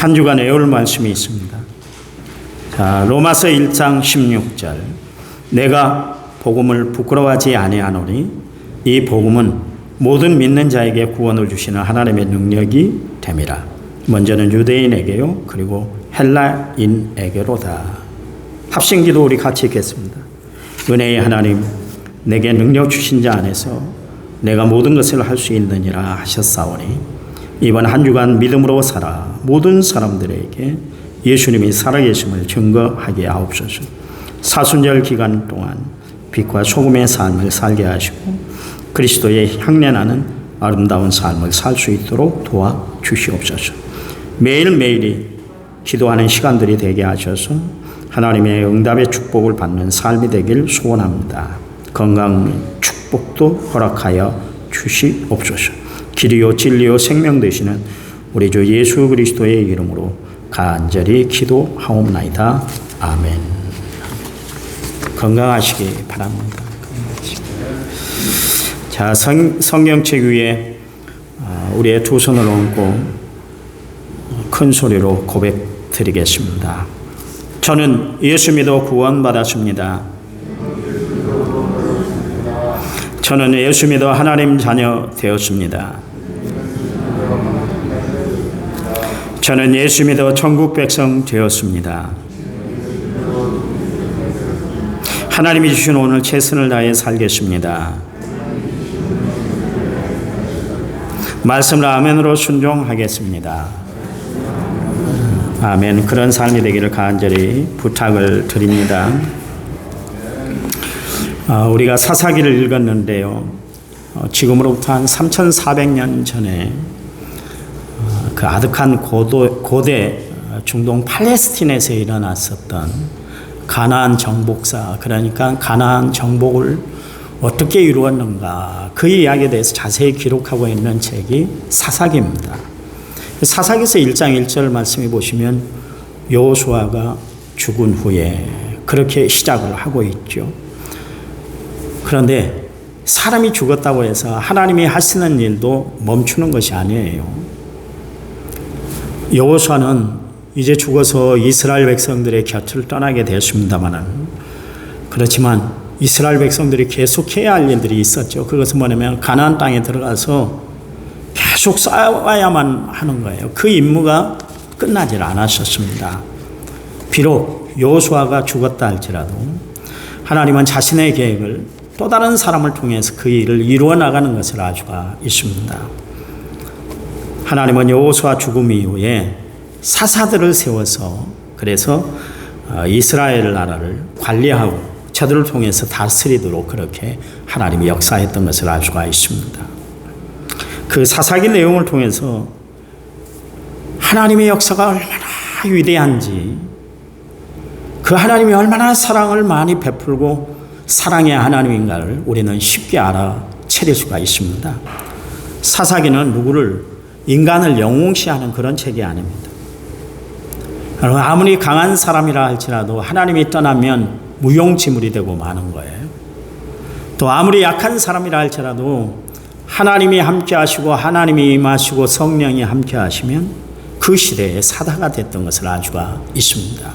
한 주간 외울 말씀이 있습니다. 자, 로마서 1장 16절. 내가 복음을 부끄러워하지 아니하노니 이 복음은 모든 믿는 자에게 구원을 주시는 하나님의 능력이 됨이라. 먼저는 유대인에게요, 그리고 헬라인에게로다. 합심기도 우리 같이 읽겠습니다. 은혜의 하나님, 내게 능력 주신 자 안에서 내가 모든 것을 할 수 있느니라 하셨사오니 이번 한 주간 믿음으로 살아 모든 사람들에게 예수님이 살아계심을 증거하게 하옵소서. 사순절 기간 동안 빛과 소금의 삶을 살게 하시고 그리스도의 향내나는 아름다운 삶을 살 수 있도록 도와주시옵소서. 매일매일이 기도하는 시간들이 되게 하셔서 하나님의 응답의 축복을 받는 삶이 되길 소원합니다. 건강 축복도 허락하여 주시옵소서. 길이요 진리요 생명 되시는 우리 주 예수 그리스도의 이름으로 간절히 기도하옵나이다. 아멘. 건강하시기 바랍니다. 자, 성경책 위에 우리의 두 손을 얹고 큰 소리로 고백 드리겠습니다. 저는 예수 믿어 구원받았습니다. 저는 예수 믿어 하나님 자녀 되었습니다. 저는 예수 믿어 천국 백성 되었습니다. 하나님이 주신 오늘 최선을 다해 살겠습니다. 말씀을 아멘으로 순종하겠습니다. 아멘. 그런 삶이 되기를 간절히 부탁을 드립니다. 우리가 사사기를 읽었는데요. 지금으로부터 한 3,400년 전에 그 아득한 고대 중동 팔레스틴에서 일어났었던 가나안 정복사, 그러니까 가나안 정복을 어떻게 이루었는가, 그 이야기에 대해서 자세히 기록하고 있는 책이 사사기입니다. 사사기에서 1장 1절 말씀해 보시면 여호수아가 죽은 후에 그렇게 시작을 하고 있죠. 그런데 사람이 죽었다고 해서 하나님이 하시는 일도 멈추는 것이 아니에요. 여호수아는 이제 죽어서 이스라엘 백성들의 곁을 떠나게 되었습니다만, 그렇지만 이스라엘 백성들이 계속해야 할 일들이 있었죠. 그것은 뭐냐면 가나안 땅에 들어가서 계속 싸워야만 하는 거예요. 그 임무가 끝나질 않았었습니다. 비록 여호수아가 죽었다 할지라도 하나님은 자신의 계획을 또 다른 사람을 통해서 그 일을 이루어 나가는 것을 알 수가 있습니다. 하나님은 여호수아 죽음 이후에 사사들을 세워서 그래서 이스라엘 나라를 관리하고 저들을 통해서 다스리도록 그렇게 하나님이 역사했던 것을 알 수가 있습니다. 그 사사기 내용을 통해서 하나님의 역사가 얼마나 위대한지, 그 하나님이 얼마나 사랑을 많이 베풀고 사랑의 하나님인가를 우리는 쉽게 알아차릴 수가 있습니다. 사사기는 누구를, 인간을 영웅시하는 그런 책이 아닙니다. 여러분, 아무리 강한 사람이라 할지라도 하나님이 떠나면 무용지물이 되고 마는 거예요. 또 아무리 약한 사람이라 할지라도 하나님이 함께 하시고 하나님이 임하시고 성령이 함께 하시면 그 시대에 사다가 됐던 것을 알 수가 있습니다.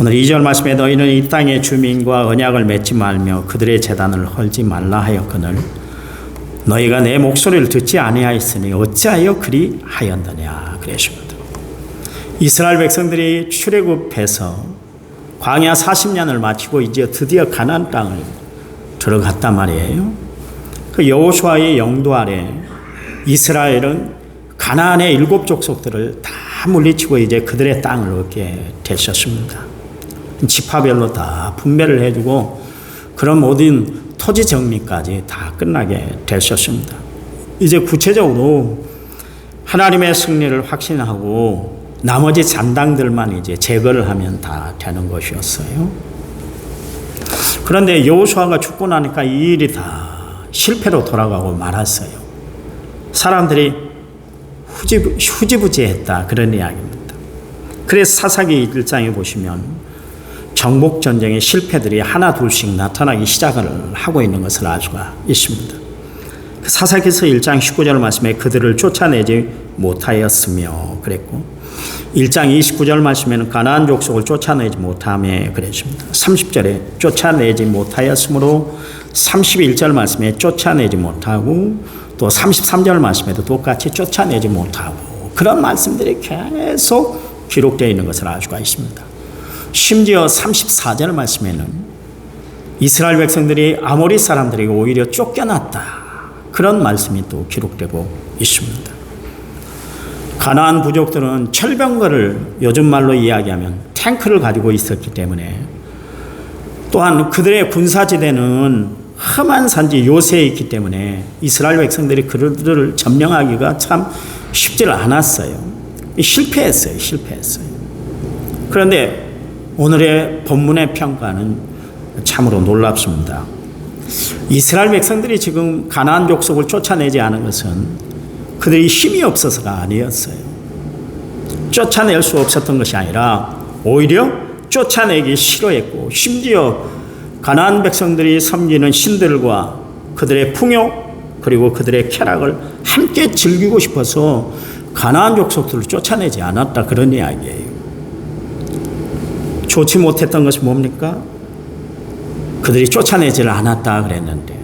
오늘 2절 말씀에 너희는 이 땅의 주민과 언약을 맺지 말며 그들의 제단을 헐지 말라 하였거늘 너희가 내 목소리를 듣지 아니하였으니 어찌하여 그리하였느냐 그랬습니다. 이스라엘 백성들이 출애굽해서 광야 40년을 마치고 이제 드디어 가나안 땅을 들어갔단 말이에요. 그 여호수아의 영도 아래 이스라엘은 가나안의 7 족속들을 다 물리치고 이제 그들의 땅을 얻게 되셨습니다. 지파별로 다 분배를 해주고 그런 모든 토지 정리까지 다 끝나게 되셨습니다. 이제 구체적으로 하나님의 승리를 확신하고 나머지 잔당들만 이제 제거를 하면 다 되는 것이었어요. 그런데 여호수아가 죽고 나니까 이 일이 다 실패로 돌아가고 말았어요. 사람들이 후지부지했다, 그런 이야기입니다. 그래서 사사기 1장에 보시면 정복전쟁의 실패들이 하나 둘씩 나타나기 시작을 하고 있는 것을 알 수가 있습니다. 사사기서 1장 19절 말씀에 그들을 쫓아내지 못하였으며 그랬고, 1장 29절 말씀에는 가나안 족속을 쫓아내지 못하며 그랬습니다. 30절에 쫓아내지 못하였으므로 31절 말씀에 쫓아내지 못하고, 또 33절 말씀에도 똑같이 쫓아내지 못하고, 그런 말씀들이 계속 기록되어 있는 것을 알 수가 있습니다. 심지어 34절 말씀에는 이스라엘 백성들이 아모리 사람들에게 오히려 쫓겨났다, 그런 말씀이 또 기록되고 있습니다. 가나안 부족들은 철병거를 요즘 말로 이야기하면 탱크를 가지고 있었기 때문에, 또한 그들의 군사지대는 험한 산지 요새에 있기 때문에 이스라엘 백성들이 그들을 점령하기가 참 쉽지 않았어요. 실패했어요. 그런데 오늘의 본문의 평가는 참으로 놀랍습니다. 이스라엘 백성들이 지금 가나안 족속을 쫓아내지 않은 것은 그들이 힘이 없어서가 아니었어요. 쫓아낼 수 없었던 것이 아니라 오히려 쫓아내기 싫어했고, 심지어 가나안 백성들이 섬기는 신들과 그들의 풍요 그리고 그들의 쾌락을 함께 즐기고 싶어서 가나안 족속들을 쫓아내지 않았다, 그런 이야기예요. 좋지 못했던 것이 뭡니까? 그들이 쫓아내지를 않았다 그랬는데,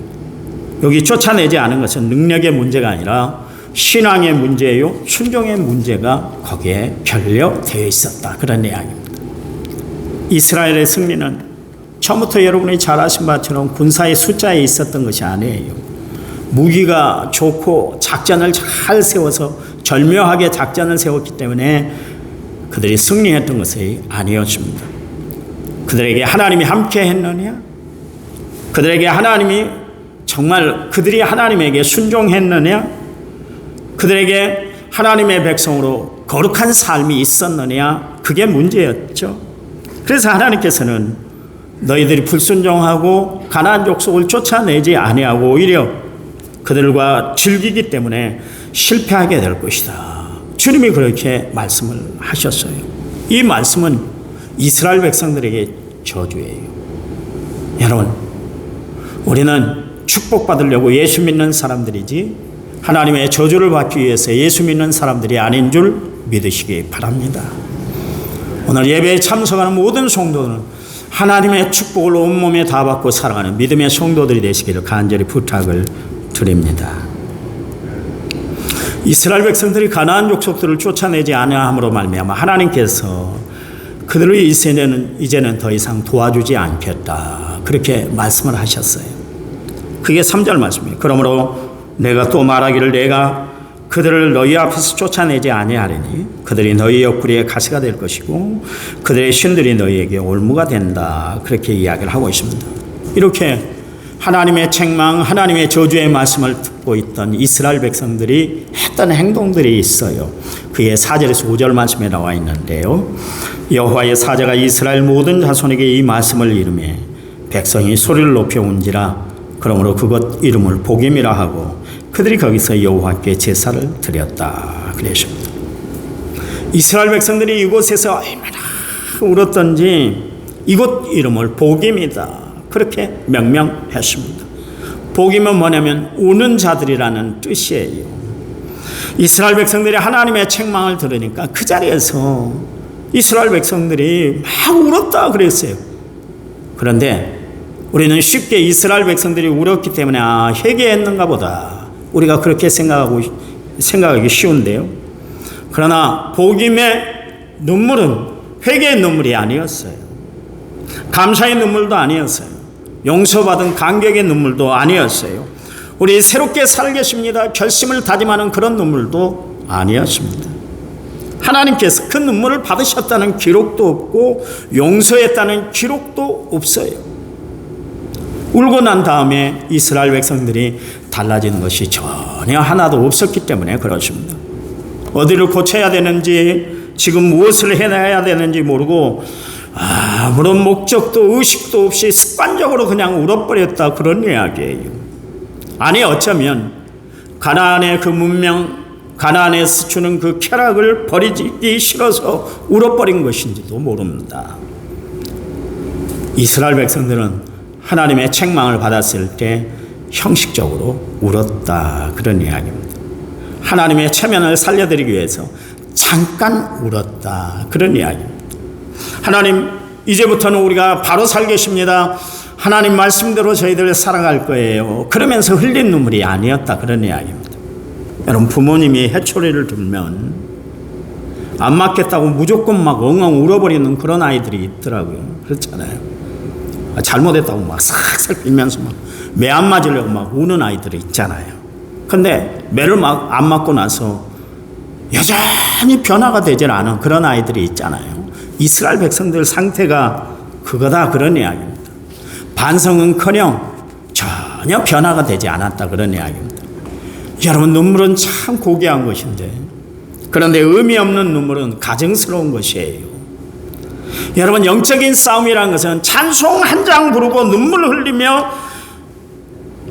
여기 쫓아내지 않은 것은 능력의 문제가 아니라 신앙의 문제요, 순종의 문제가 거기에 결여되어 있었다, 그런 이야기입니다. 이스라엘의 승리는 처음부터 여러분이 잘 아신 바처럼 군사의 숫자에 있었던 것이 아니에요. 무기가 좋고 작전을 잘 세워서 절묘하게 작전을 세웠기 때문에 그들이 승리했던 것이 아니었습니다. 그들에게 하나님이 함께 했느냐? 그들에게 하나님이 정말 그들이 하나님에게 순종했느냐? 그들에게 하나님의 백성으로 거룩한 삶이 있었느냐? 그게 문제였죠. 그래서 하나님께서는 너희들이 불순종하고 가나안 족속을 쫓아내지 아니하고 오히려 그들과 즐기기 때문에 실패하게 될 것이다, 주님이 그렇게 말씀을 하셨어요. 이 말씀은 이스라엘 백성들에게 저주예요. 여러분, 우리는 축복받으려고 예수 믿는 사람들이지 하나님의 저주를 받기 위해서 예수 믿는 사람들이 아닌 줄 믿으시기 바랍니다. 오늘 예배에 참석하는 모든 성도는 하나님의 축복을 온몸에 다 받고 살아가는 믿음의 성도들이 되시기를 간절히 부탁을 드립니다. 이스라엘 백성들이 가나안 족속들을 쫓아내지 아니함으로 말미암아 하나님께서 그들을 이제는 더 이상 도와주지 않겠다, 그렇게 말씀을 하셨어요. 그게 3절 말씀이에요. 그러므로 내가 또 말하기를 내가 그들을 너희 앞에서 쫓아내지 아니하리니 그들이 너희 옆구리에 가시가 될 것이고 그들의 신들이 너희에게 올무가 된다, 그렇게 이야기를 하고 있습니다. 이렇게 하나님의 책망, 하나님의 저주의 말씀을 듣고 있던 이스라엘 백성들이 했던 행동들이 있어요. 그게 4절에서 5절 말씀에 나와 있는데요. 여호와의 사자가 이스라엘 모든 자손에게 이 말씀을 이르매 백성이 소리를 높여 운지라. 그러므로 그것 이름을 복임이라 하고 그들이 거기서 여호와께 제사를 드렸다, 그랬습니다. 이스라엘 백성들이 이곳에서 얼마나 울었던지 이곳 이름을 복임이다, 그렇게 명명했습니다. 복임은 뭐냐면 우는 자들이라는 뜻이에요. 이스라엘 백성들이 하나님의 책망을 들으니까 그 자리에서 이스라엘 백성들이 막 울었다 그랬어요. 그런데 우리는 쉽게 이스라엘 백성들이 울었기 때문에 회개했는가 보다, 우리가 그렇게 생각하기 쉬운데요. 그러나 복임의 눈물은 회개의 눈물이 아니었어요. 감사의 눈물도 아니었어요. 용서받은 감격의 눈물도 아니었어요. 우리 새롭게 살겠습니다 결심을 다짐하는 그런 눈물도 아니었습니다. 하나님께서 그 눈물을 받으셨다는 기록도 없고 용서했다는 기록도 없어요. 울고 난 다음에 이스라엘 백성들이 달라진 것이 전혀 하나도 없었기 때문에 그렇습니다. 어디를 고쳐야 되는지, 지금 무엇을 해내야 되는지 모르고 아무런 목적도 의식도 없이 습관적으로 그냥 울어버렸다, 그런 이야기예요. 아니 어쩌면 가나안의 그 문명, 가나안에서 주는 그 쾌락을 버리기 싫어서 울어버린 것인지도 모릅니다. 이스라엘 백성들은 하나님의 책망을 받았을 때 형식적으로 울었다. 그런 이야기입니다. 하나님의 체면을 살려드리기 위해서 잠깐 울었다. 그런 이야기입니다. 하나님, 이제부터는 우리가 바로 살겠습니다. 하나님 말씀대로 저희들 살아갈 거예요. 그러면서 흘린 눈물이 아니었다. 그런 이야기입니다. 여러분, 부모님이 해초리를 들면 안 맞겠다고 무조건 막 엉엉 울어버리는 그런 아이들이 있더라고요. 그렇잖아요. 잘못했다고 막 싹싹 빌면서 막 매 안 맞으려고 막 우는 아이들이 있잖아요. 근데 매를 막 안 맞고 나서 여전히 변화가 되질 않은 그런 아이들이 있잖아요. 이스라엘 백성들 상태가 그거다. 그런 이야기입니다. 반성은커녕 전혀 변화가 되지 않았다. 그런 이야기입니다. 여러분, 눈물은 참 고귀한 것인데, 그런데 의미 없는 눈물은 가증스러운 것이에요. 여러분, 영적인 싸움이라는 것은 찬송 한 장 부르고 눈물을 흘리며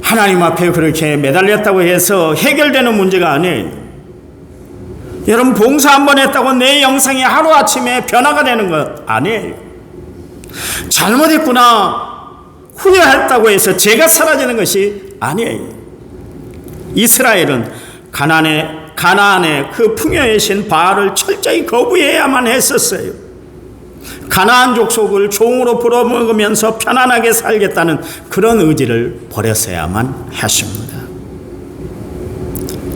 하나님 앞에 그렇게 매달렸다고 해서 해결되는 문제가 아니에요. 여러분, 봉사 한번 했다고 내 영성이 하루아침에 변화가 되는 것 아니에요. 잘못했구나 후회했다고 해서 죄가 사라지는 것이 아니에요. 이스라엘은 가나안의 그 풍요의 신 바알을 철저히 거부해야만 했었어요. 가나안 족속을 종으로 불어먹으면서 편안하게 살겠다는 그런 의지를 버렸어야만 했습니다.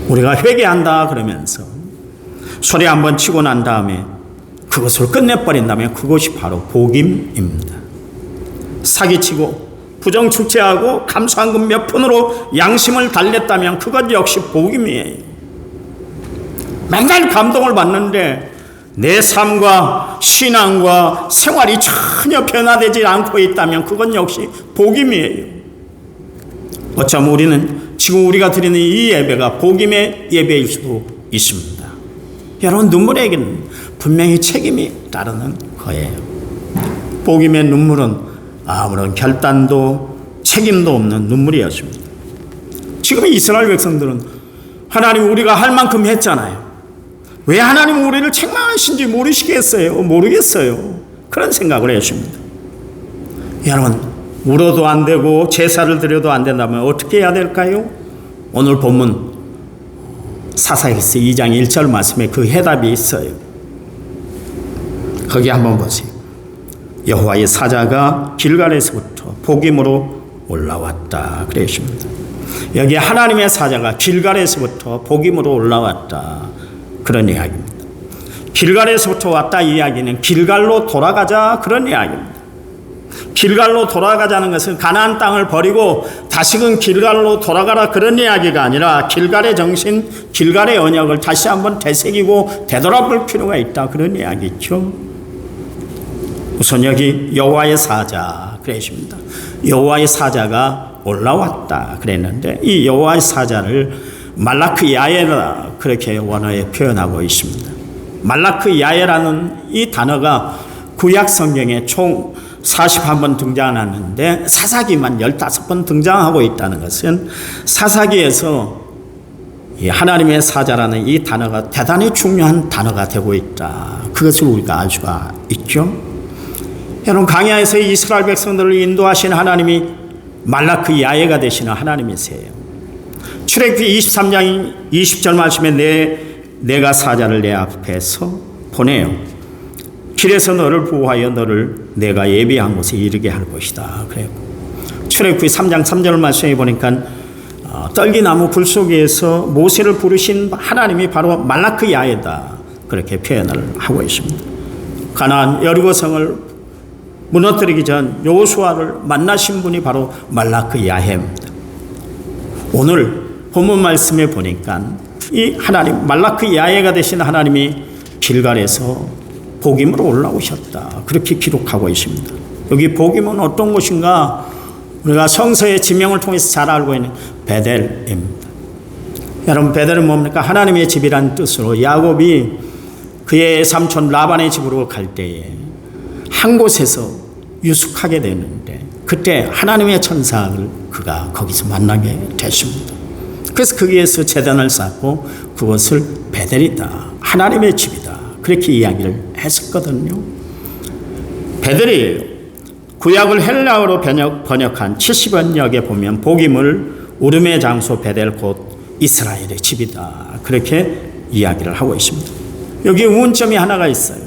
우리가 회개한다 그러면서 소리 한번 치고 난 다음에 그것을 끝내버린다면 그것이 바로 복임입니다. 사기치고 부정축제하고 감사한금 몇 푼으로 양심을 달랬다면 그것 역시 복임이에요. 맨날 감동을 받는데 내 삶과 신앙과 생활이 전혀 변화되지 않고 있다면 그건 역시 복임이에요. 어쩌면 우리는 지금 우리가 드리는 이 예배가 복임의 예배일 수도 있습니다. 여러분, 눈물에게는 분명히 책임이 따르는 거예요. 복임의 눈물은 아무런 결단도 책임도 없는 눈물이었습니다. 지금 이스라엘 백성들은 하나님, 우리가 할 만큼 했잖아요. 왜 하나님 우리를 책망하신지 모르겠어요. 그런 생각을 했습니다. 여러분, 울어도 안 되고 제사를 드려도 안 된다면 어떻게 해야 될까요? 오늘 본문 사사기서 2장 1절 말씀에 그 해답이 있어요. 거기 한번 보세요. 여호와의 사자가 길갈에서부터 복임으로 올라왔다. 그랬습니다. 여기 하나님의 사자가 길갈에서부터 복임으로 올라왔다. 그런 이야기입니다. 길갈에서부터 왔다 이야기는 길갈로 돌아가자 그런 이야기입니다. 길갈로 돌아가자는 것은 가나안 땅을 버리고 다시금 길갈로 돌아가라 그런 이야기가 아니라 길갈의 정신, 길갈의 언약을 다시 한번 되새기고 되돌아볼 필요가 있다 그런 이야기죠. 우선 여기 여호와의 사자 그랬습니다. 여호와의 사자가 올라왔다 그랬는데 이 여호와의 사자를 말라크 야에라 그렇게 원어에 표현하고 있습니다. 말라크 야에라는 이 단어가 구약 성경에 총 41번 등장하는데 사사기만 15번 등장하고 있다는 것은 사사기에서 이 하나님의 사자라는 이 단어가 대단히 중요한 단어가 되고 있다. 그것을 우리가 알 수가 있죠. 여러분, 광야에서 이스라엘 백성들을 인도하신 하나님이 말라크 야에가 되시는 하나님이세요. 출애굽기 23장 20절 말씀에 내가 사자를 내 앞에서 보내요. 길에서 너를 보호하여 너를 내가 예비한 곳에 이르게 할 것이다. 그래요. 출애굽기 3장 3절 말씀에 보니까 떨기나무 불 속에서 모세를 부르신 하나님이 바로 말라크 야에다 그렇게 표현을 하고 있습니다. 가나안 여리고성을 무너뜨리기 전 여호수아를 만나신 분이 바로 말라크 야해입니다. 오늘 본문 말씀에 보니까 이 하나님 말라크 야해가 되신 하나님이 길갈에서 복임으로 올라오셨다 그렇게 기록하고 있습니다. 여기 복임은 어떤 곳인가? 우리가 성서의 지명을 통해서 잘 알고 있는 베델입니다. 여러분, 베델은 뭡니까? 하나님의 집이란 뜻으로 야곱이 그의 삼촌 라반의 집으로 갈 때에 한 곳에서 유숙하게 되는데 그때 하나님의 천사를 그가 거기서 만나게 됐습니다. 그래서 거기에서 제단을 쌓고 그것을 베델이다, 하나님의 집이다 그렇게 이야기를 했었거든요. 베델이 구약을 헬라어로 번역한 70원역에 보면 복임을 울음의 장소 베델 곧 이스라엘의 집이다. 그렇게 이야기를 하고 있습니다. 여기 우문점이 하나가 있어요.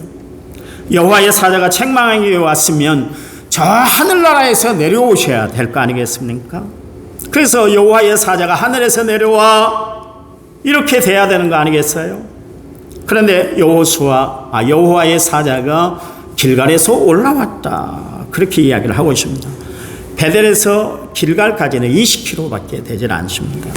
여호와의 사자가 책망하기 왔으면 저 하늘나라에서 내려오셔야 될 거 아니겠습니까? 그래서 여호와의 사자가 하늘에서 내려와 이렇게 돼야 되는 거 아니겠어요? 그런데 여호와의 사자가 길갈에서 올라왔다. 그렇게 이야기를 하고 있습니다. 베델에서 길갈까지는 20km밖에 되질 않습니다.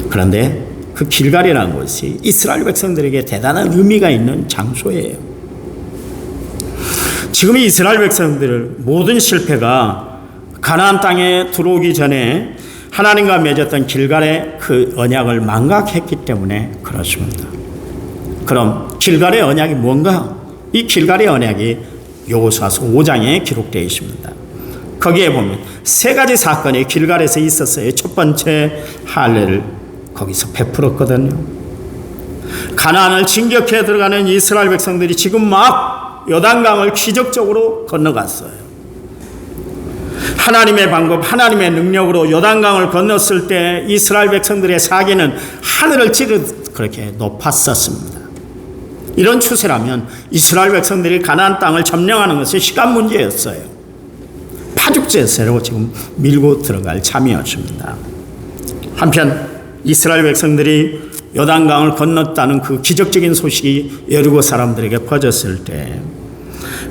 그런데 그 길갈이라는 곳이 이스라엘 백성들에게 대단한 의미가 있는 장소예요. 지금 이스라엘 백성들의 모든 실패가 가나안 땅에 들어오기 전에 하나님과 맺었던 길갈의 그 언약을 망각했기 때문에 그렇습니다. 그럼 길갈의 언약이 뭔가? 이 길갈의 언약이 여호수아서 5장에 기록되어 있습니다. 거기에 보면 세 가지 사건이 길갈에서 있었어요. 첫 번째, 할례를 거기서 베풀었거든요. 가나안을 진격해 들어가는 이스라엘 백성들이 지금 막 요단강을 기적적으로 건너갔어요. 하나님의 방법, 하나님의 능력으로 요단강을 건넜을 때 이스라엘 백성들의 사기는 하늘을 찌르듯 그렇게 높았었습니다. 이런 추세라면 이스라엘 백성들이 가나안 땅을 점령하는 것은 시간 문제였어요. 파죽제세로 지금 밀고 들어갈 참이었습니다. 한편 이스라엘 백성들이 요단강을 건넜다는 그 기적적인 소식이 여리고 사람들에게 퍼졌을 때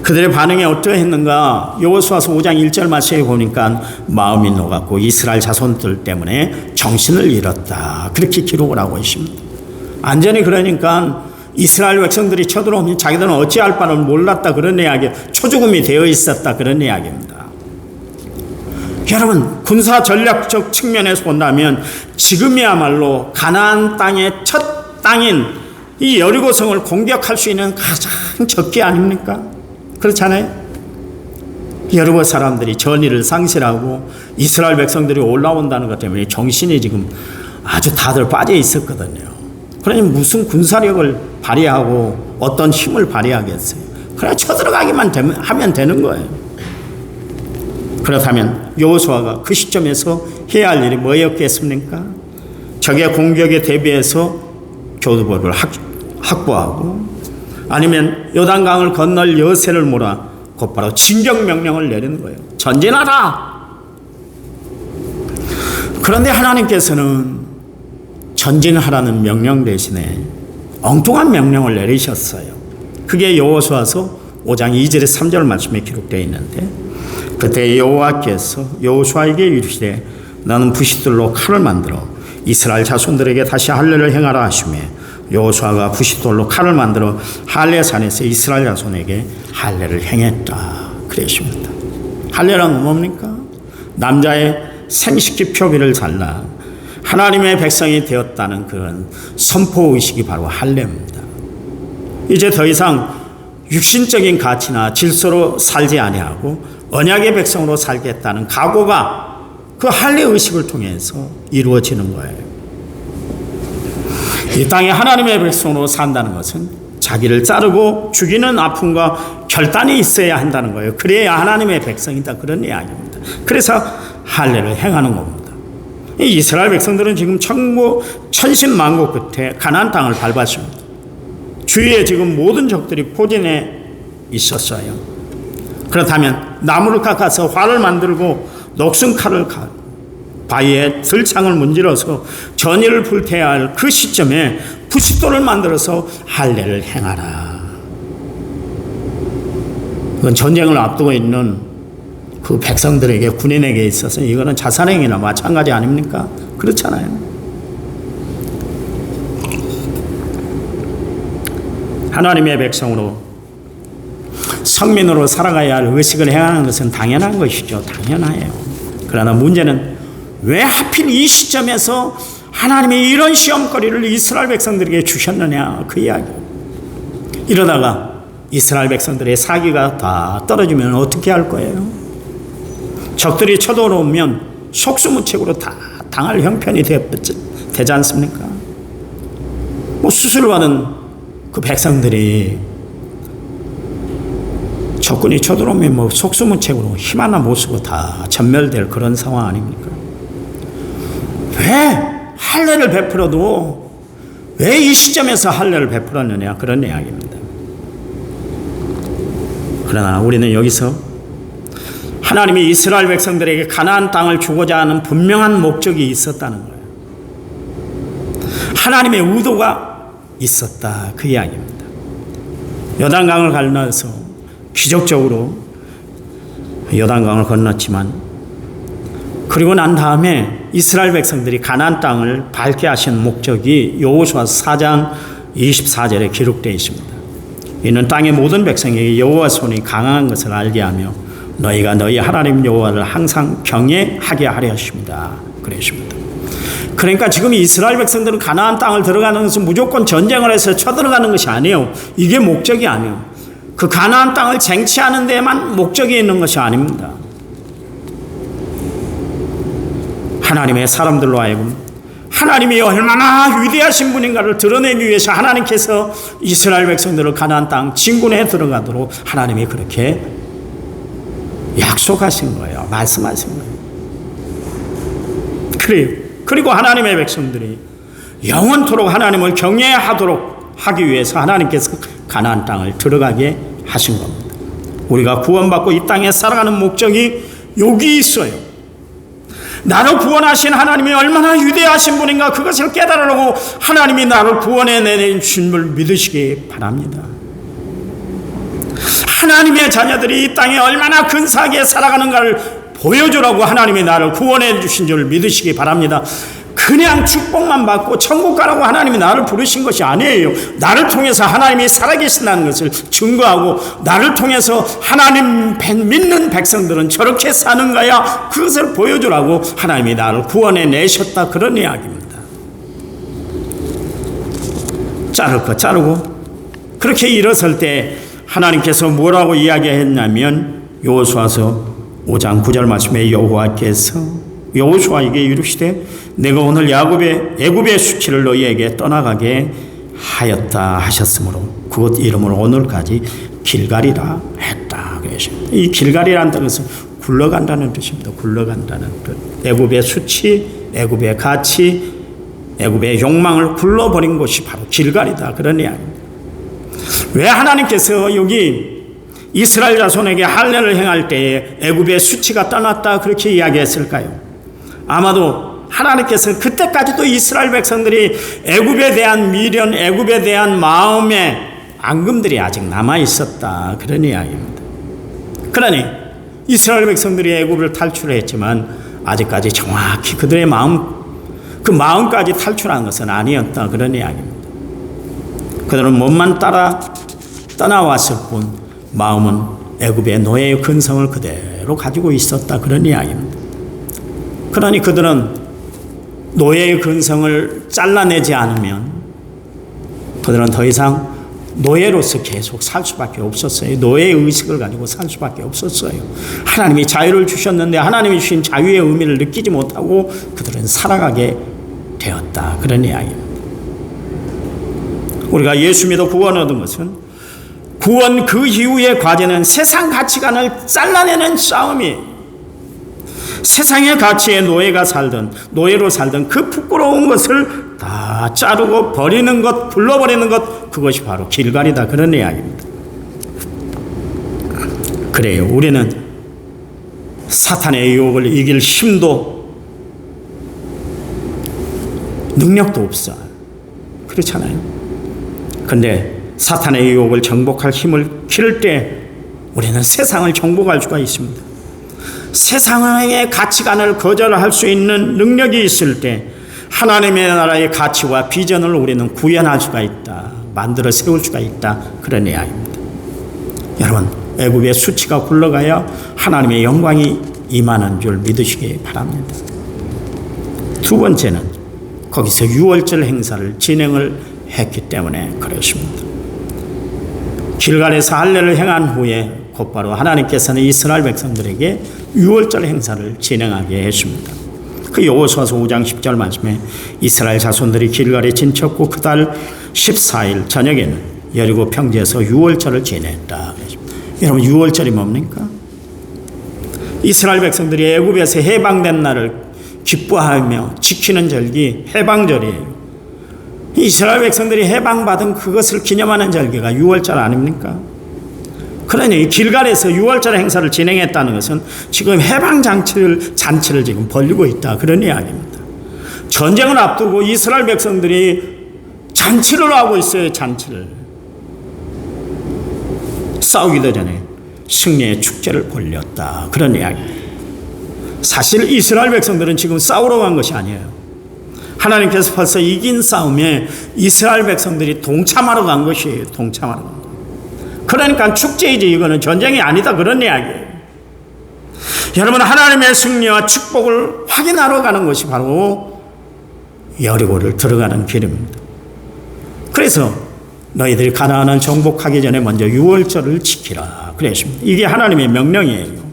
그들의 반응이 어떠했는가? 여호수아서 5장 1절 말씀에 보니까 마음이 녹았고 이스라엘 자손들 때문에 정신을 잃었다. 그렇게 기록을 하고 있습니다. 완전히 그러니까 이스라엘 백성들이 쳐들어오면 자기들은 어찌할 바를 몰랐다. 그런 이야기, 초죽음이 되어 있었다. 그런 이야기입니다. 여러분, 군사 전략적 측면에서 본다면 지금이야말로 가나안 땅의 첫 땅인 이 여리고성을 공격할 수 있는 가장 적기 아닙니까? 그렇잖아요. 여리고 사람들이 전의를 상실하고 이스라엘 백성들이 올라온다는 것 때문에 정신이 지금 아주 다들 빠져 있었거든요. 그러니 무슨 군사력을 발휘하고 어떤 힘을 발휘하겠어요. 그냥 쳐들어가기만 하면 되는 거예요. 그렇다면 여호수아가 그 시점에서 해야 할 일이 뭐였겠습니까? 적의 공격에 대비해서 교두보를 확보하고 아니면 요단강을 건널 여세를 몰아 곧바로 진격 명령을 내리는 거예요. 전진하라! 그런데 하나님께서는 전진하라는 명령 대신에 엉뚱한 명령을 내리셨어요. 그게 여호수아서 5장 2절에 3절 말씀에 기록되어 있는데 그때 여호와께서 여호수아에게 이르시되 너는 부싯돌로 칼을 만들어 이스라엘 자손들에게 다시 할례를 행하라 하시며 여호수아가 부싯돌로 칼을 만들어 할례산에서 이스라엘 자손에게 할례를 행했다. 그랬습니다. 할례란 뭡니까? 남자의 생식기 표기를 잘라 하나님의 백성이 되었다는 그런 선포의식이 바로 할례입니다. 이제 더 이상 육신적인 가치나 질서로 살지 아니하고 언약의 백성으로 살겠다는 각오가 그 할례의식을 통해서 이루어지는 거예요. 이 땅에 하나님의 백성으로 산다는 것은 자기를 자르고 죽이는 아픔과 결단이 있어야 한다는 거예요. 그래야 하나님의 백성이다. 그런 이야기입니다. 그래서 할례를 행하는 겁니다. 이스라엘 백성들은 지금 천신만고 끝에 가나안 땅을 밟았습니다. 주위에 지금 모든 적들이 포진해 있었어요. 그렇다면 나무를 깎아서 활을 만들고 녹슨 칼을 바위에 들창을 문질러서 전의를 불태워야 할 그 시점에 부싯돌을 만들어서 할례를 행하라. 그건 전쟁을 앞두고 있는 그 백성들에게 군인에게 있어서 이거는 자살행위나 마찬가지 아닙니까? 그렇잖아요. 하나님의 백성으로 성민으로 살아가야 할 의식을 행하는 것은 당연한 것이죠. 당연해요. 그러나 문제는 왜 하필 이 시점에서 하나님이 이런 시험거리를 이스라엘 백성들에게 주셨느냐 그 이야기. 이러다가 이스라엘 백성들의 사기가 다 떨어지면 어떻게 할 거예요? 적들이 쳐들어오면 속수무책으로 다 당할 형편이 되지 않습니까? 뭐 수술받은 그 백성들이 적군이 쳐들어오면 뭐 속수무책으로 힘 하나 못 쓰고 다 전멸될 그런 상황 아닙니까? 왜 할례를 베풀어도 왜 이 시점에서 할례를 베풀었느냐, 그런 이야기입니다. 그러나 우리는 여기서 하나님이 이스라엘 백성들에게 가나안 땅을 주고자 하는 분명한 목적이 있었다는 거예요. 하나님의 의도가 있었다, 그 이야기입니다. 요단강을 건너서 기적적으로 요단강을 건넜지만, 그리고 난 다음에 이스라엘 백성들이 가나안 땅을 밟게 하신 목적이 여호수아 4장 24절에 기록되어 있습니다. 이는 땅의 모든 백성에게 여호와 손이 강한 것을 알게 하며 너희가 너희 하나님 여호와를 항상 경외하게 하려 하십니다, 그랬습니다. 그러니까 지금 이스라엘 백성들은 가나안 땅을 들어가는 것은 무조건 전쟁을 해서 쳐들어가는 것이 아니에요. 이게 목적이 아니에요. 그 가나안 땅을 쟁취하는 데에만 목적이 있는 것이 아닙니다. 하나님의 사람들로 하여금 하나님이 얼마나 위대하신 분인가를 드러내기 위해서 하나님께서 이스라엘 백성들을 가나안 땅 진군에 들어가도록 하나님이 그렇게 약속하신 거예요. 말씀하신 거예요. 그래요. 그리고 하나님의 백성들이 영원토록 하나님을 경외하도록 하기 위해서 하나님께서 가나안 땅을 들어가게 하신 겁니다. 우리가 구원받고 이 땅에 살아가는 목적이 여기 있어요. 나를 구원하신 하나님이 얼마나 위대하신 분인가, 그것을 깨달으려고 하나님이 나를 구원해 내주신 줄 믿으시기 바랍니다. 하나님의 자녀들이 이 땅에 얼마나 근사하게 살아가는가를 보여주라고 하나님이 나를 구원해 주신 줄 믿으시기 바랍니다. 그냥 축복만 받고 천국 가라고 하나님이 나를 부르신 것이 아니에요. 나를 통해서 하나님이 살아계신다는 것을 증거하고, 나를 통해서 하나님 믿는 백성들은 저렇게 사는 거야, 그것을 보여주라고 하나님이 나를 구원해 내셨다, 그런 이야기입니다. 자를 거 자르고 그렇게 일어설 때 하나님께서 뭐라고 이야기했냐면, 여호수아서 5장 9절 말씀에 여호와께서 여호수아에게 이르시되 내가 오늘 애굽의 수치를 너희에게 떠나가게 하였다 하셨으므로 그곳 이름으로 오늘까지 길갈이라 했다. 이 길갈이라는 뜻은 굴러간다는 뜻입니다. 굴러간다는 뜻. 애굽의 수치, 애굽의 가치, 애굽의 욕망을 굴러버린 곳이 바로 길갈이다, 그런 이야기입니다. 왜 하나님께서 여기 이스라엘 자손에게 할례를 행할 때에 애굽의 수치가 떠났다 그렇게 이야기했을까요? 아마도 하나님께서는 그때까지도 이스라엘 백성들이 애굽에 대한 미련, 애굽에 대한 마음의 앙금들이 아직 남아 있었다, 그런 이야기입니다. 그러니 이스라엘 백성들이 애굽을 탈출했지만 아직까지 정확히 그들의 마음, 그 마음까지 탈출한 것은 아니었다, 그런 이야기입니다. 그들은 몸만 떠나왔을 뿐 마음은 애굽의 노예의 근성을 그대로 가지고 있었다, 그런 이야기입니다. 그러니 그들은 노예의 근성을 잘라내지 않으면 그들은 더 이상 노예로서 계속 살 수밖에 없었어요. 노예의 의식을 가지고 살 수밖에 없었어요. 하나님이 자유를 주셨는데 하나님이 주신 자유의 의미를 느끼지 못하고 그들은 살아가게 되었다, 그런 이야기입니다. 우리가 예수 믿어 구원 얻은 것은, 구원 그 이후의 과제는 세상 가치관을 잘라내는 싸움이에요. 세상의 가치에 노예가 살든 노예로 살든 그 부끄러운 것을 다 자르고 버리는 것, 불러버리는 것, 그것이 바로 길갈이다, 그런 이야기입니다. 그래요. 우리는 사탄의 유혹을 이길 힘도 능력도 없어. 그렇잖아요. 그런데 사탄의 유혹을 정복할 힘을 기를 때 우리는 세상을 정복할 수가 있습니다. 세상의 가치관을 거절할 수 있는 능력이 있을 때 하나님의 나라의 가치와 비전을 우리는 구현할 수가 있다, 만들어 세울 수가 있다, 그런 이야기입니다. 여러분, 애굽의 수치가 굴러가야 하나님의 영광이 임하는 줄 믿으시기 바랍니다. 두 번째는 거기서 유월절 행사를 진행을 했기 때문에 그렇습니다. 길갈에서 할례를 행한 후에 곧바로 하나님께서는 이스라엘 백성들에게 유월절 행사를 진행하게 했습니다. 그 여호수아서 5장 10절 말씀에 이스라엘 자손들이 길갈에 진쳤고 그 달 14일 저녁에는 여리고 평지에서 유월절을 지냈다. 여러분, 유월절이 뭡니까? 이스라엘 백성들이 애굽에서 해방된 날을 기뻐하며 지키는 절기 해방절이에요. 이스라엘 백성들이 해방받은 그것을 기념하는 절기가 유월절 아닙니까? 그러니 길갈에서 유월절 행사를 진행했다는 것은 지금 해방잔치를 지금 벌리고 있다, 그런 이야기입니다. 전쟁을 앞두고 이스라엘 백성들이 잔치를 하고 있어요. 잔치를. 싸우기도 전에 승리의 축제를 벌렸다, 그런 이야기입니다. 사실 이스라엘 백성들은 지금 싸우러 간 것이 아니에요. 하나님께서 벌써 이긴 싸움에 이스라엘 백성들이 동참하러 간 것이에요. 동참하러 간 것. 그러니까 축제이지 이거는 전쟁이 아니다, 그런 이야기예요. 여러분, 하나님의 승리와 축복을 확인하러 가는 것이 바로 여리고를 들어가는 길입니다. 그래서 너희들이 가나안을 정복하기 전에 먼저 유월절을 지키라 그랬습니다. 이게 하나님의 명령이에요.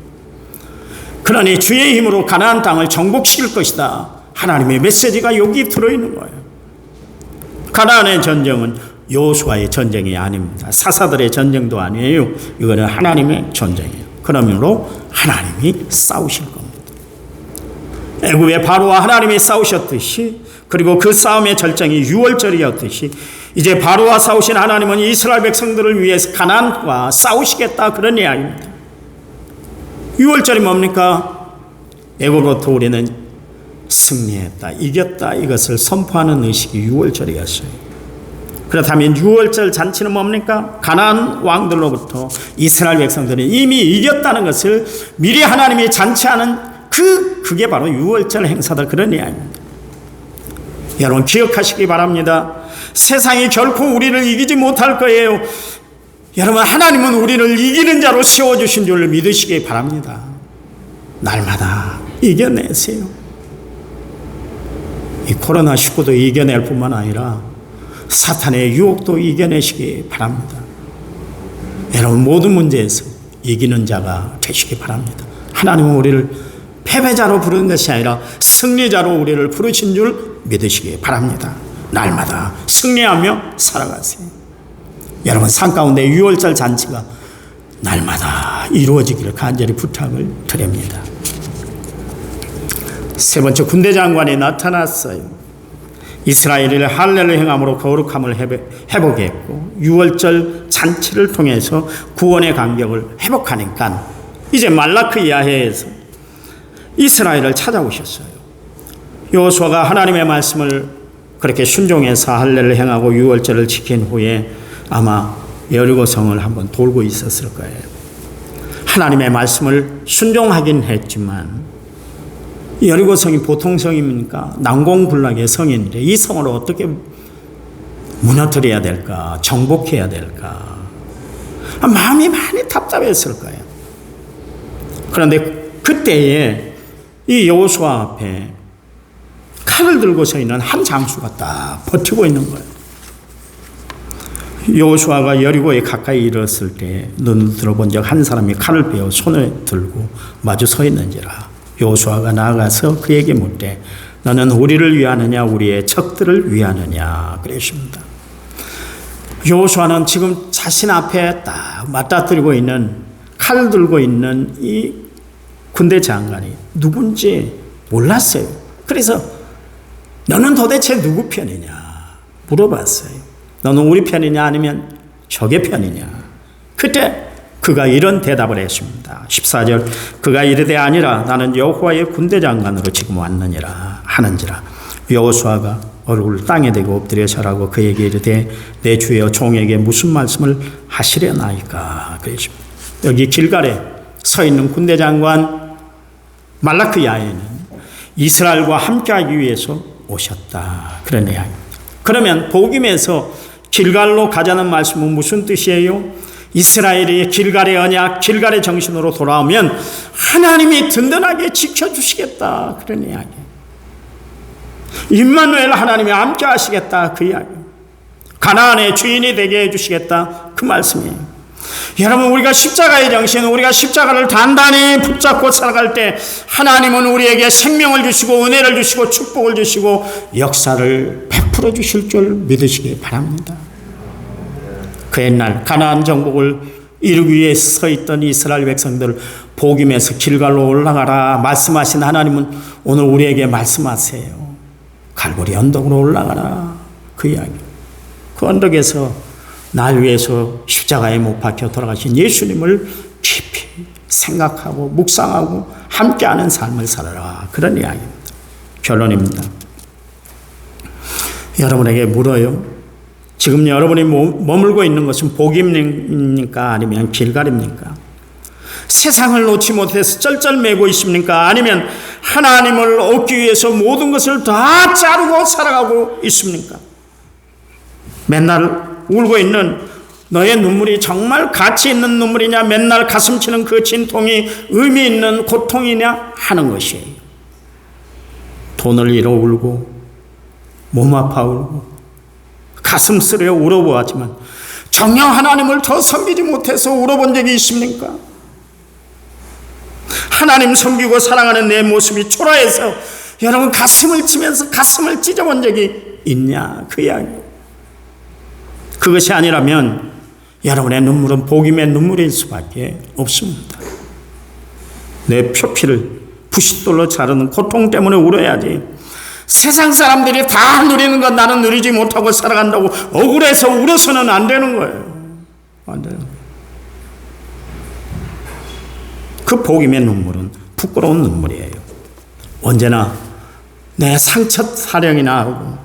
그러니 주의 힘으로 가나안 땅을 정복시킬 것이다, 하나님의 메시지가 여기 들어있는 거예요. 가나안의 전쟁은 여호수아의 전쟁이 아닙니다. 사사들의 전쟁도 아니에요. 이거는 하나님의 전쟁이에요. 그러므로 하나님이 싸우실 겁니다. 애굽의 바로와 하나님이 싸우셨듯이, 그리고 그 싸움의 절정이 유월절이었듯이, 이제 바로와 싸우신 하나님은 이스라엘 백성들을 위해서 가나안과 싸우시겠다, 그런 이야기입니다. 유월절이 뭡니까? 애굽으로부터 우리는 승리했다, 이겼다, 이것을 선포하는 의식이 유월절이었어요. 그렇다면 유월절 잔치는 뭡니까? 가나안 왕들로부터 이스라엘 백성들은 이미 이겼다는 것을 미리 하나님이 잔치하는 그게 바로 유월절 행사다, 그런 이야기입니다. 여러분, 기억하시기 바랍니다. 세상이 결코 우리를 이기지 못할 거예요. 여러분, 하나님은 우리를 이기는 자로 세워주신 줄 믿으시기 바랍니다. 날마다 이겨내세요. 이 코로나19도 이겨낼 뿐만 아니라 사탄의 유혹도 이겨내시기 바랍니다. 여러분, 모든 문제에서 이기는 자가 되시기 바랍니다. 하나님은 우리를 패배자로 부르는 것이 아니라 승리자로 우리를 부르신 줄 믿으시기 바랍니다. 날마다 승리하며 살아가세요. 여러분, 산 가운데 유월절 잔치가 날마다 이루어지기를 간절히 부탁을 드립니다. 세 번째, 군대 장관이 나타났어요. 이스라엘이 할례를 행함으로 거룩함을 회복했고 유월절 잔치를 통해서 구원의 간격을 회복하니까 이제 말라크 이하에서 이스라엘을 찾아오셨어요. 여호수아가 하나님의 말씀을 그렇게 순종해서 할례를 행하고 유월절을 지킨 후에 아마 여리고성을 한번 돌고 있었을 거예요. 하나님의 말씀을 순종하긴 했지만 여리고성이 보통 성입니까? 난공불락의 성인데 이 성을 어떻게 무너뜨려야 될까? 정복해야 될까? 마음이 많이 답답했을 거예요. 그런데 그때에 이 여호수아 앞에 칼을 들고 서 있는 한 장수가 딱 버티고 있는 거예요. 여호수아가 여리고에 가까이 이르렀을 때 눈을 들어본 적 한 사람이 칼을 빼어 손에 들고 마주 서 있는지라. 여호수아가 나아가서 그에게 묻되 너는 우리를 위하느냐 우리의 적들을 위하느냐 그랬습니다. 여호수아는 지금 자신 앞에 딱 맞닥뜨리고 있는 칼을 들고 있는 이 군대 장관이 누군지 몰랐어요. 그래서 너는 도대체 누구 편이냐 물어봤어요. 너는 우리 편이냐 아니면 적의 편이냐. 그때 그가 이런 대답을 했습니다. 14절 그가 이르되 아니라 나는 여호와의 군대 장관으로 지금 왔느니라 하는지라. 여호수아가 얼굴을 땅에 대고 엎드려 절하고 그에게 이르되 내 주여 종에게 무슨 말씀을 하시려나이까 그랬습니다. 여기 길갈에 서 있는 군대 장관 말라크 야에는 이스라엘과 함께하기 위해서 오셨다 그런 이야기입니다. 그러면 복음에서 길갈로 가자는 말씀은 무슨 뜻이에요? 이스라엘이 길갈의 언약, 길갈의 정신으로 돌아오면 하나님이 든든하게 지켜주시겠다 그런 이야기. 임마누엘 하나님이 함께 하시겠다 그 이야기. 가나안의 주인이 되게 해주시겠다 그 말씀이에요. 여러분, 우리가 십자가의 정신, 우리가 십자가를 단단히 붙잡고 살아갈 때 하나님은 우리에게 생명을 주시고 은혜를 주시고 축복을 주시고 역사를 베풀어 주실 줄 믿으시기 바랍니다. 그 옛날 가나안 정복을 이루기 위해서 서 있던 이스라엘 백성들 복임에서 길갈로 올라가라 말씀하신 하나님은 오늘 우리에게 말씀하세요. 갈보리 언덕으로 올라가라. 그 이야기. 그 언덕에서 날 위해서 십자가에 못 박혀 돌아가신 예수님을 깊이 생각하고 묵상하고 함께하는 삶을 살아라. 그런 이야기입니다. 결론입니다. 여러분에게 물어요. 지금 여러분이 머물고 있는 것은 복임입니까? 아니면 길갈입니까? 세상을 놓지 못해서 쩔쩔매고 있습니까? 아니면 하나님을 얻기 위해서 모든 것을 다 자르고 살아가고 있습니까? 맨날 울고 있는 너의 눈물이 정말 가치 있는 눈물이냐, 맨날 가슴 치는 그 진통이 의미 있는 고통이냐 하는 것이에요. 돈을 잃어 울고 몸 아파 울고 가슴 쓰려 울어보았지만 정녕 하나님을 더 섬기지 못해서 울어본 적이 있습니까? 하나님 섬기고 사랑하는 내 모습이 초라해서 여러분 가슴을 치면서 가슴을 찢어본 적이 있냐? 그 이야기. 그것이 아니라면 여러분의 눈물은 복임의 눈물일 수밖에 없습니다. 내 표피를 부싯돌로 자르는 고통 때문에 울어야지. 세상 사람들이 다 누리는 것 나는 누리지 못하고 살아간다고 억울해서 울어서는 안 되는 거예요. 안 되는 거예요. 그 복임의 눈물은 부끄러운 눈물이에요. 언제나 내 상처 사령이 나오고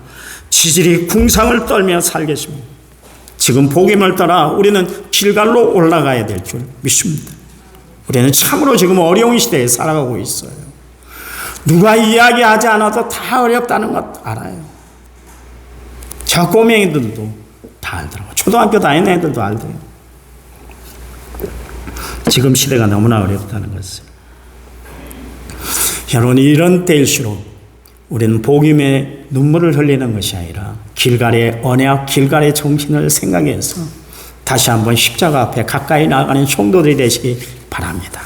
지질이 궁상을 떨며 살겠습니다. 지금 복임을 따라 우리는 길갈로 올라가야 될 줄 믿습니다. 우리는 참으로 지금 어려운 시대에 살아가고 있어요. 누가 이야기하지 않아도 다 어렵다는 것 알아요. 저 꼬맹이들도 다 알더라고요. 초등학교 다니는 애들도 알더라고요. 지금 시대가 너무나 어렵다는 것을. 여러분, 이런 때일수록 우리는 복임의 눈물을 흘리는 것이 아니라 길갈의 언약, 길갈의 정신을 생각해서 다시 한번 십자가 앞에 가까이 나아가는 성도들이 되시기 바랍니다.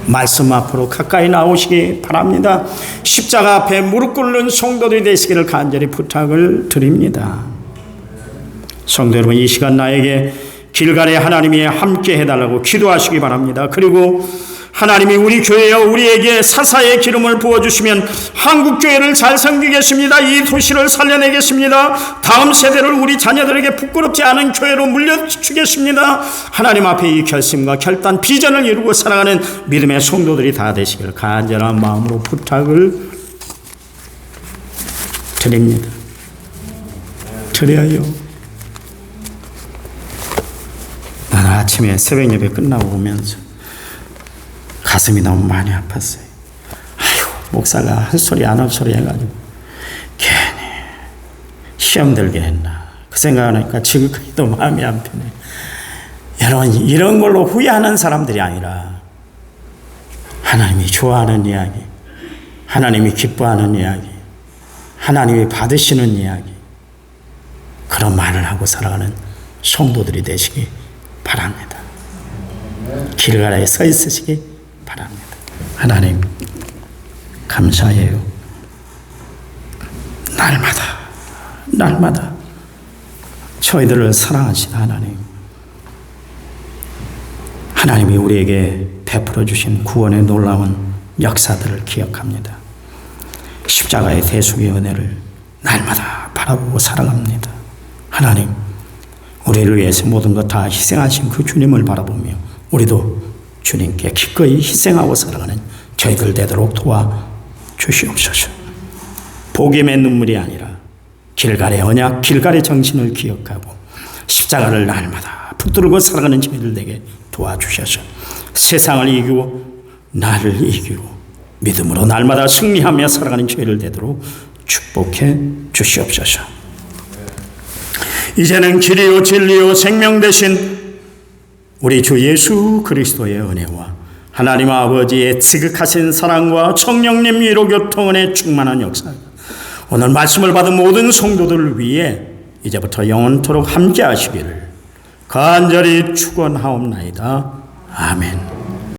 말씀 앞으로 가까이 나오시기 바랍니다. 십자가 앞에 무릎 꿇는 성도들이 되시기를 간절히 부탁을 드립니다. 성도 여러분, 이 시간 나에게 길갈에 하나님이 함께 해달라고 기도하시기 바랍니다. 그리고 하나님이 우리 교회와 우리에게 사사의 기름을 부어주시면 한국교회를 잘 섬기겠습니다. 이 도시를 살려내겠습니다. 다음 세대를 우리 자녀들에게 부끄럽지 않은 교회로 물려주겠습니다. 하나님 앞에 이 결심과 결단, 비전을 이루고 살아가는 믿음의 성도들이 다 되시기를 간절한 마음으로 부탁을 드립니다. 드려요. 나는 아침에 새벽 예배 끝나고 오면서 가슴이 너무 많이 아팠어요. 아이고, 목사가 한 소리 안 한 소리 해가지고 괜히 시험 들게 했나 그 생각하니까 지금까지도 마음이 안 편해. 여러분, 이런 걸로 후회하는 사람들이 아니라 하나님이 좋아하는 이야기, 하나님이 기뻐하는 이야기, 하나님이 받으시는 이야기, 그런 말을 하고 살아가는 성도들이 되시기 바랍니다. 길갈에 서 있으시기 바랍니다. 하나님, 감사해요. 날마다 저희들을 사랑하신 하나님, 하나님이 우리에게 베풀어 주신 구원의 놀라운 역사들을 기억합니다. 십자가의 대속의 은혜를 날마다 바라보고 살아갑니다. 하나님, 우리를 위해서 모든 것 다 희생하신 그 주님을 바라보며 우리도 주님께 기꺼이 희생하고 살아가는 저희들 되도록 도와주시옵소서. 복임의 눈물이 아니라 길갈의 언약, 길갈의 정신을 기억하고 십자가를 날마다 붙들고 살아가는 저희들 되게 도와주셔서 세상을 이기고 나를 이기고 믿음으로 날마다 승리하며 살아가는 저희들 되도록 축복해 주시옵소서. 이제는 길이요 진리요 생명 되신 우리 주 예수 그리스도의 은혜와 하나님 아버지의 지극하신 사랑과 성령님 위로 교통은혜 충만한 역사, 오늘 말씀을 받은 모든 성도들을 위해 이제부터 영원토록 함께 하시기를 간절히 축원하옵나이다. 아멘.